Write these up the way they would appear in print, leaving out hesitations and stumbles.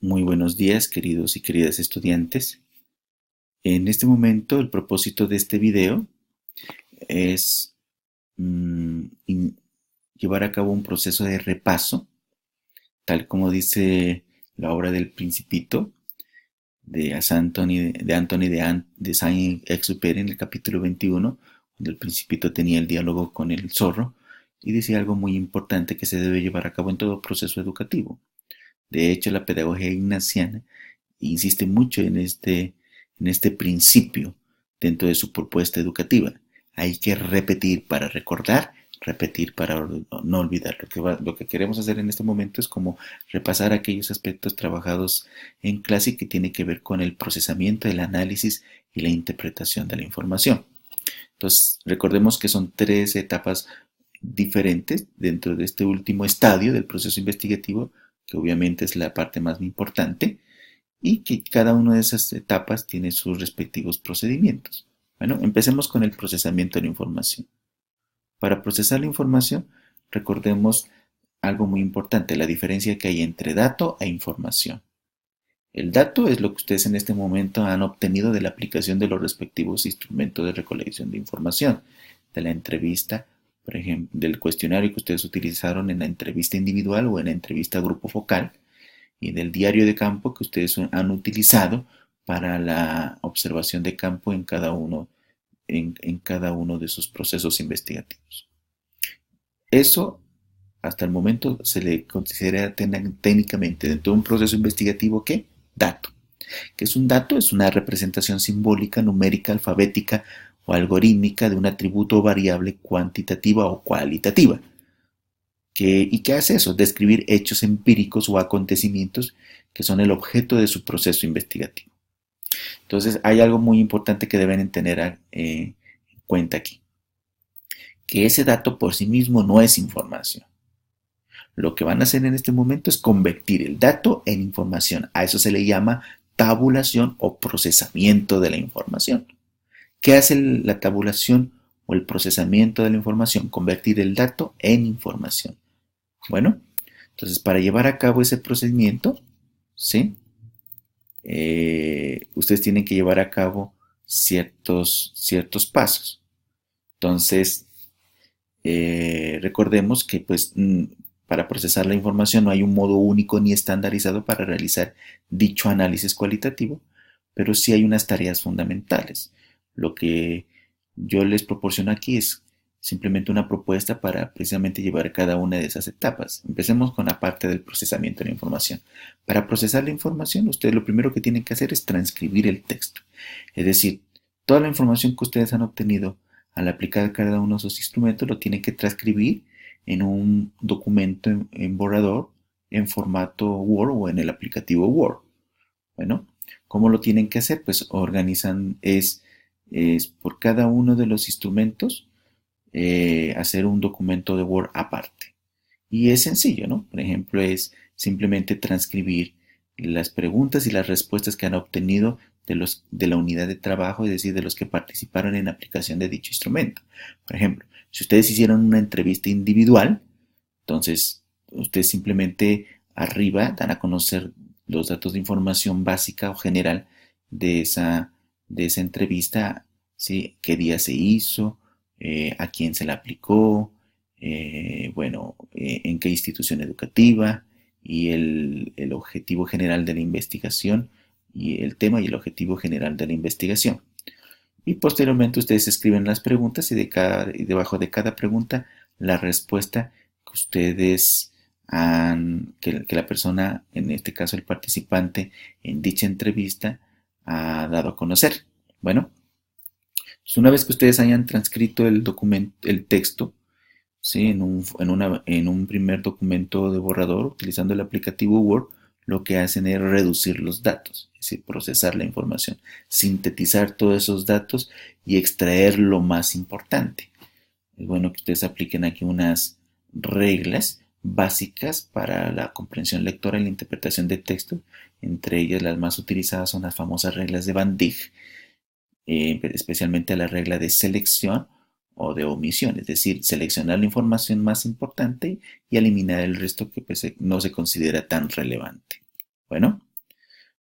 Muy buenos días, queridos y queridas estudiantes. En este momento, el propósito de este video es llevar a cabo un proceso de repaso, tal como dice la obra del Principito de Saint-Exupéry en el capítulo 21, donde el Principito tenía el diálogo con el zorro y decía algo muy importante que se debe llevar a cabo en todo proceso educativo. De hecho, la pedagogía ignaciana insiste mucho en este principio dentro de su propuesta educativa. Hay que repetir para recordar, repetir para no olvidar. Lo que queremos hacer en este momento es como repasar aquellos aspectos trabajados en clase que tiene que ver con el procesamiento, el análisis y la interpretación de la información. Entonces, recordemos que son tres etapas diferentes dentro de este último estadio del proceso investigativo, que obviamente es la parte más importante, y que cada una de esas etapas tiene sus respectivos procedimientos. Bueno, empecemos con el procesamiento de la información. Para procesar la información, recordemos algo muy importante, la diferencia que hay entre dato e información. El dato es lo que ustedes en este momento han obtenido de la aplicación de los respectivos instrumentos de recolección de información, de la entrevista, por ejemplo, del cuestionario que ustedes utilizaron en la entrevista individual o en la entrevista grupo focal, y del diario de campo que ustedes han utilizado para la observación de campo en cada uno de sus procesos investigativos. Eso, hasta el momento, se le considera técnicamente dentro de un proceso investigativo ¿qué? Dato. ¿Qué es un dato? Es una representación simbólica, numérica, alfabética o algorítmica de un atributo o variable cuantitativa o cualitativa. ¿Y qué hace eso? Describir hechos empíricos o acontecimientos que son el objeto de su proceso investigativo. Entonces, hay algo muy importante que deben tener en cuenta aquí, que ese dato por sí mismo no es información. Lo que van a hacer en este momento es convertir el dato en información. A eso se le llama tabulación o procesamiento de la información. ¿Qué hace la tabulación o el procesamiento de la información? Convertir el dato en información. Bueno, entonces para llevar a cabo ese procedimiento, ¿sí? Ustedes tienen que llevar a cabo ciertos pasos. Entonces, recordemos que pues para procesar la información no hay un modo único ni estandarizado para realizar dicho análisis cualitativo, pero sí hay unas tareas fundamentales. Lo que yo les proporciono aquí es simplemente una propuesta para precisamente llevar cada una de esas etapas. Empecemos con la parte del procesamiento de la información. Para procesar la información, ustedes lo primero que tienen que hacer es transcribir el texto. Es decir, toda la información que ustedes han obtenido al aplicar cada uno de esos instrumentos lo tienen que transcribir en un documento en borrador en formato Word o en el aplicativo Word. Bueno, ¿cómo lo tienen que hacer? Pues organizan es por cada uno de los instrumentos hacer un documento de Word aparte. Y es sencillo, ¿no? Por ejemplo, es simplemente transcribir las preguntas y las respuestas que han obtenido de la unidad de trabajo, es decir, de los que participaron en la aplicación de dicho instrumento. Por ejemplo, si ustedes hicieron una entrevista individual, entonces ustedes simplemente arriba dan a conocer los datos de información básica o general de esa entrevista, ¿sí? ¿Qué día se hizo? ¿A quién se la aplicó? En qué institución educativa y el objetivo general de la investigación y el tema y el objetivo general de la investigación. Y posteriormente ustedes escriben las preguntas y debajo de cada pregunta la respuesta que ustedes que la persona, en este caso el participante en dicha entrevista, ha dado a conocer. Bueno, pues una vez que ustedes hayan transcrito el texto, ¿sí? en un primer documento de borrador, utilizando el aplicativo Word, lo que hacen es reducir los datos, es decir, procesar la información, sintetizar todos esos datos y extraer lo más importante. Es bueno que ustedes apliquen aquí unas reglas básicas para la comprensión lectora y la interpretación de texto. Entre ellas, las más utilizadas son las famosas reglas de Van Dijk, especialmente la regla de selección o de omisión, es decir, seleccionar la información más importante y eliminar el resto que pues, no se considera tan relevante. Bueno,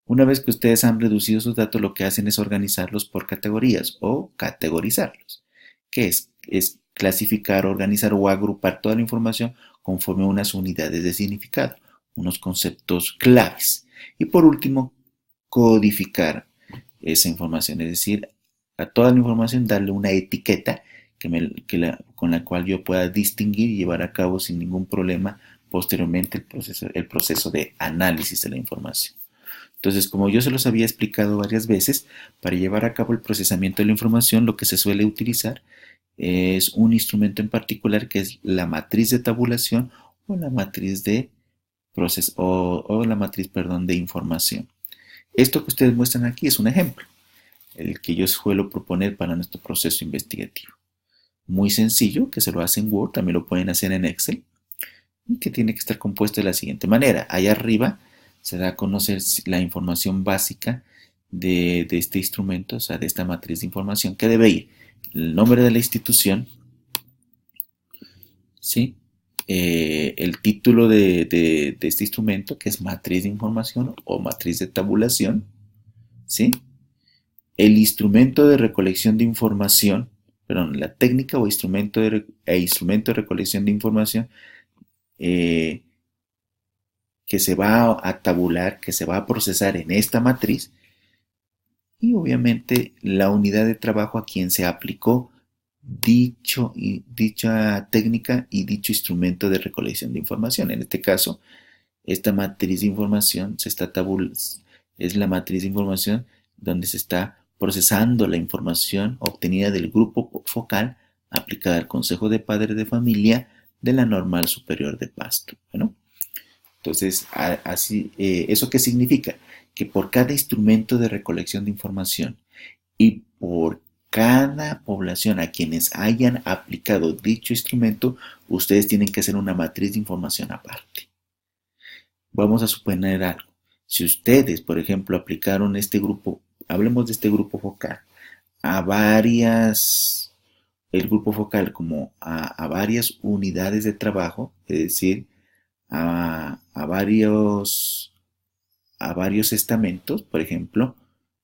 Una vez que ustedes han reducido sus datos, lo que hacen es organizarlos por categorías o categorizarlos, que es clasificar, organizar o agrupar toda la información conforme a unas unidades de significado, unos conceptos claves. Y por último, codificar esa información, es decir, a toda la información darle una etiqueta con la cual yo pueda distinguir y llevar a cabo sin ningún problema posteriormente el proceso de análisis de la información. Entonces, como yo se los había explicado varias veces, para llevar a cabo el procesamiento de la información, lo que se suele utilizar es un instrumento en particular que es la matriz de tabulación o la matriz de la matriz, perdón, de información. Esto que ustedes muestran aquí es un ejemplo, el que yo suelo proponer para nuestro proceso investigativo. Muy sencillo, que se lo hace en Word, también lo pueden hacer en Excel, y que tiene que estar compuesto de la siguiente manera. Allá arriba se da a conocer la información básica de este instrumento, o sea, de esta matriz de información, que debe ir el nombre de la institución, ¿sí? El título de este instrumento, que es matriz de información o matriz de tabulación, ¿sí? El instrumento de recolección de información, perdón, la técnica o instrumento de recolección de información que se va a tabular, que se va a procesar en esta matriz, y obviamente la unidad de trabajo a quien se aplicó dicha técnica y dicho instrumento de recolección de información. En este caso, esta matriz de información es la matriz de información donde se está procesando la información obtenida del grupo focal aplicada al Consejo de Padres de Familia de la Normal Superior de Pasto. Bueno, entonces, ¿eso qué significa? Que por cada instrumento de recolección de información y por cada población a quienes hayan aplicado dicho instrumento, ustedes tienen que hacer una matriz de información aparte. Vamos a suponer algo. Si ustedes, por ejemplo, aplicaron este grupo, hablemos de este grupo focal, el grupo focal como a varias unidades de trabajo, es decir, a varios estamentos, por ejemplo,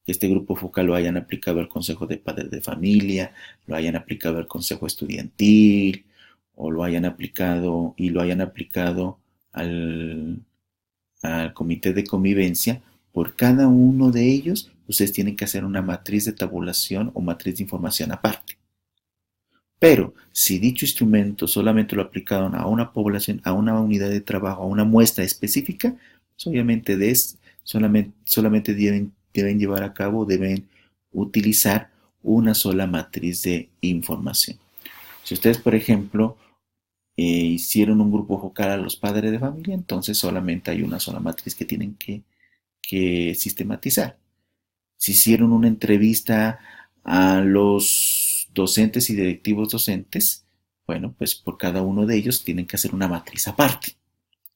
que este grupo focal lo hayan aplicado al Consejo de Padres de Familia, lo hayan aplicado al Consejo Estudiantil, o lo hayan aplicado al Comité de Convivencia. Por cada uno de ellos, ustedes tienen que hacer una matriz de tabulación o matriz de información aparte. Pero si dicho instrumento solamente lo aplicaron a una población, a una unidad de trabajo, a una muestra específica, pues obviamente solamente deben llevar a cabo, deben utilizar una sola matriz de información. Si ustedes, por ejemplo, hicieron un grupo focal a los padres de familia, entonces solamente hay una sola matriz que tienen que sistematizar. Si hicieron una entrevista a los docentes y directivos docentes, bueno, pues por cada uno de ellos tienen que hacer una matriz aparte.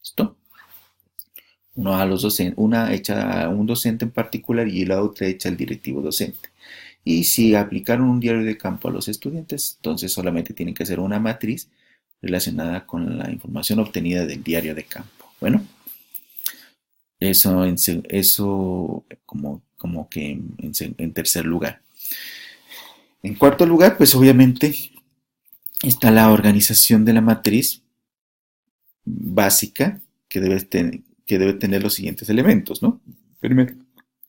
¿Listo? Una hecha a un docente en particular y la otra hecha al directivo docente. Y si aplicaron un diario de campo a los estudiantes, entonces solamente tienen que hacer una matriz relacionada con la información obtenida del diario de campo. Bueno, eso como que en tercer lugar. En cuarto lugar, pues obviamente está la organización de la matriz básica que debe tener los siguientes elementos, ¿no? Primero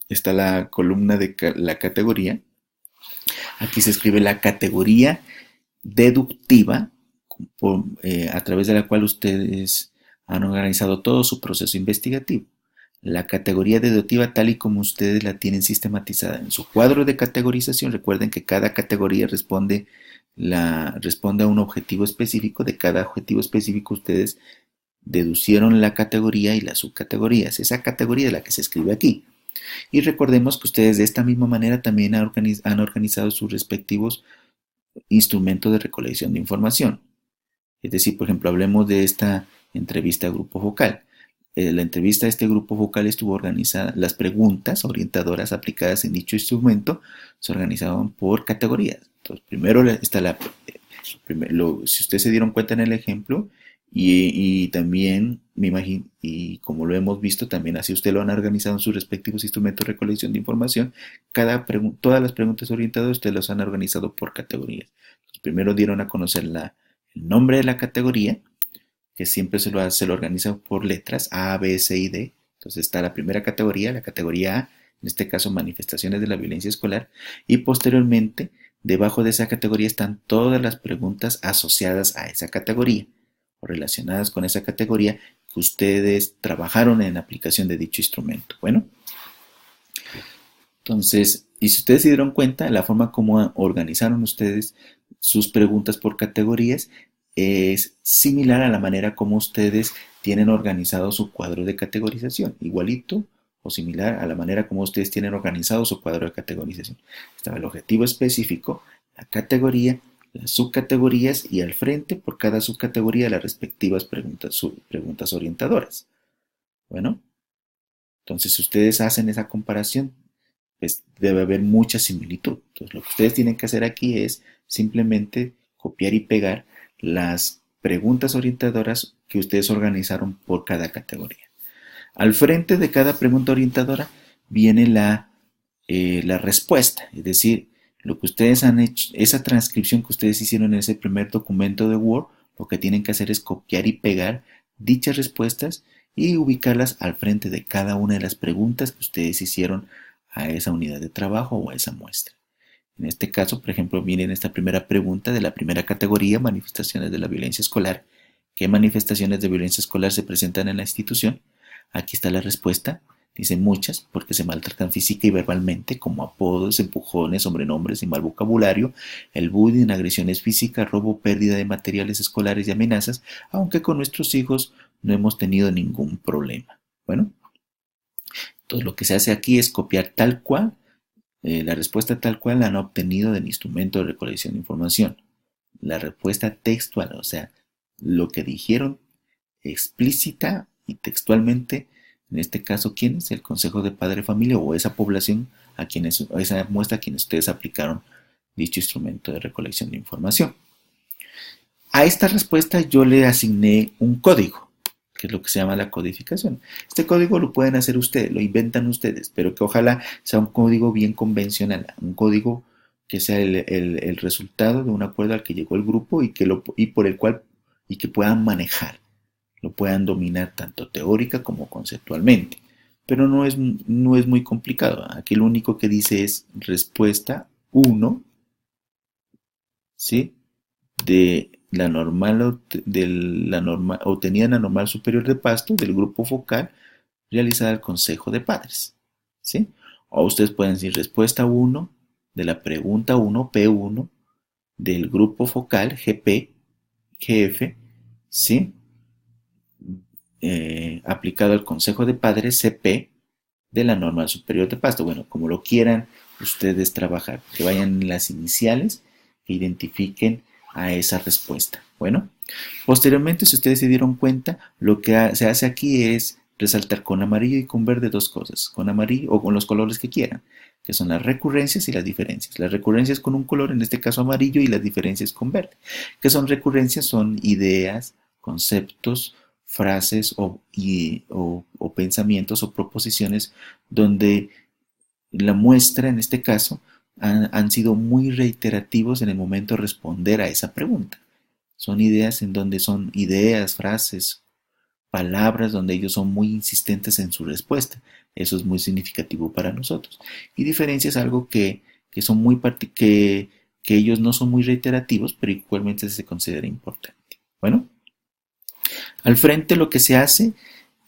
está la columna de la categoría. Aquí se escribe la categoría deductiva a través de la cual ustedes han organizado todo su proceso investigativo. La categoría deductiva tal y como ustedes la tienen sistematizada en su cuadro de categorización. Recuerden que cada categoría responde a un objetivo específico. De cada objetivo específico ustedes deducieron la categoría y las subcategorías. Esa categoría es la que se escribe aquí. Y recordemos que ustedes de esta misma manera también han organizado sus respectivos instrumentos de recolección de información. Es decir, por ejemplo, hablemos de esta entrevista a grupo focal. La entrevista a este grupo focal estuvo organizada, las preguntas orientadoras aplicadas en dicho instrumento se organizaban por categorías. Entonces, primero está si ustedes se dieron cuenta en el ejemplo, Y también, me imagino, y como lo hemos visto, también así usted lo han organizado en sus respectivos instrumentos de recolección de información. Todas las preguntas orientadas usted las han organizado por categorías. Primero dieron a conocer el nombre de la categoría, que siempre se lo organiza por letras, A, B, C y D. Entonces está la categoría A, en este caso manifestaciones de la violencia escolar, y posteriormente, debajo de esa categoría están todas las preguntas asociadas a esa categoría o relacionadas con esa categoría que ustedes trabajaron en la aplicación de dicho instrumento. Bueno, entonces, y si ustedes se dieron cuenta, la forma como organizaron ustedes sus preguntas por categorías es similar a la manera como ustedes tienen organizado su cuadro de categorización, igualito o similar a la manera como ustedes tienen organizado su cuadro de categorización. Estaba el objetivo específico, la categoría, las subcategorías y al frente por cada subcategoría las respectivas preguntas orientadoras. Bueno, entonces si ustedes hacen esa comparación, pues debe haber mucha similitud. Entonces lo que ustedes tienen que hacer aquí es simplemente copiar y pegar las preguntas orientadoras que ustedes organizaron por cada categoría. Al frente de cada pregunta orientadora viene la respuesta, es decir, lo que ustedes han hecho, esa transcripción que ustedes hicieron en ese primer documento de Word, lo que tienen que hacer es copiar y pegar dichas respuestas y ubicarlas al frente de cada una de las preguntas que ustedes hicieron a esa unidad de trabajo o a esa muestra. En este caso, por ejemplo, miren esta primera pregunta de la primera categoría, manifestaciones de la violencia escolar. ¿Qué manifestaciones de violencia escolar se presentan en la institución? Aquí está la respuesta. Dice muchas, porque se maltratan física y verbalmente, como apodos, empujones, sobrenombres y mal vocabulario, el bullying, agresiones físicas, robo, pérdida de materiales escolares y amenazas, aunque con nuestros hijos no hemos tenido ningún problema. Bueno, entonces lo que se hace aquí es copiar tal cual, la respuesta tal cual la han obtenido del instrumento de recolección de información. La respuesta textual, o sea, lo que dijeron explícita y textualmente, en este caso, ¿quién es? El Consejo de Padre y Familia o esa población a esa muestra a quienes ustedes aplicaron dicho instrumento de recolección de información. A esta respuesta yo le asigné un código, que es lo que se llama la codificación. Este código lo pueden hacer ustedes, lo inventan ustedes, pero que ojalá sea un código bien convencional, un código que sea el resultado de un acuerdo al que llegó el grupo y por el cual y que puedan manejar, lo puedan dominar tanto teórica como conceptualmente. Pero no es muy complicado. Aquí lo único que dice es respuesta 1, ¿sí? De la normal, obtenida en la normal superior de Pasto del grupo focal realizada al Consejo de Padres, ¿sí? O ustedes pueden decir respuesta 1 de la pregunta 1, P1, del grupo focal GP, GF, ¿sí? Aplicado al Consejo de Padres CP de la normal superior de Pasto. Bueno, como lo quieran ustedes trabajar, que vayan en las iniciales que identifiquen a esa respuesta. Bueno, posteriormente, si ustedes se dieron cuenta, lo que se hace aquí es resaltar con amarillo y con verde dos cosas, con amarillo o con los colores que quieran, que son las recurrencias y las diferencias. Las recurrencias con un color, en este caso amarillo, y las diferencias con verde. ¿Qué son recurrencias? Son ideas, conceptos, frases o pensamientos o proposiciones donde la muestra, en este caso, han sido muy reiterativos en el momento de responder a esa pregunta. Son ideas en donde son ideas, frases, palabras donde ellos son muy insistentes en su respuesta. Eso es muy significativo para nosotros. Y diferencia es algo que son que ellos no son muy reiterativos, pero igualmente se considera importante. Bueno, al frente lo que se hace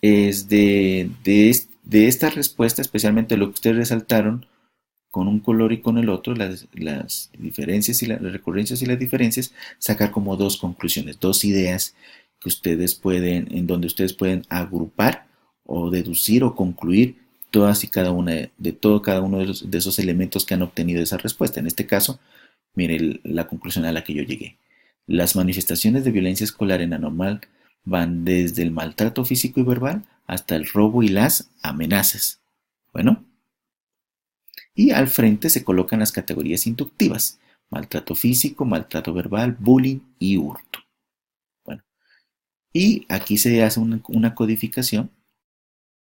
es de esta respuesta, especialmente lo que ustedes resaltaron, con un color y con el otro, las diferencias y las recurrencias y las diferencias, sacar como dos conclusiones, dos ideas que ustedes en donde ustedes pueden agrupar o deducir o concluir todas y cada una cada uno de esos elementos que han obtenido esa respuesta. En este caso, mire la conclusión a la que yo llegué. Las manifestaciones de violencia escolar en anormal van desde el maltrato físico y verbal hasta el robo y las amenazas. Bueno, y al frente se colocan las categorías inductivas: maltrato físico, maltrato verbal, bullying y hurto. Bueno, Y aquí se hace una codificación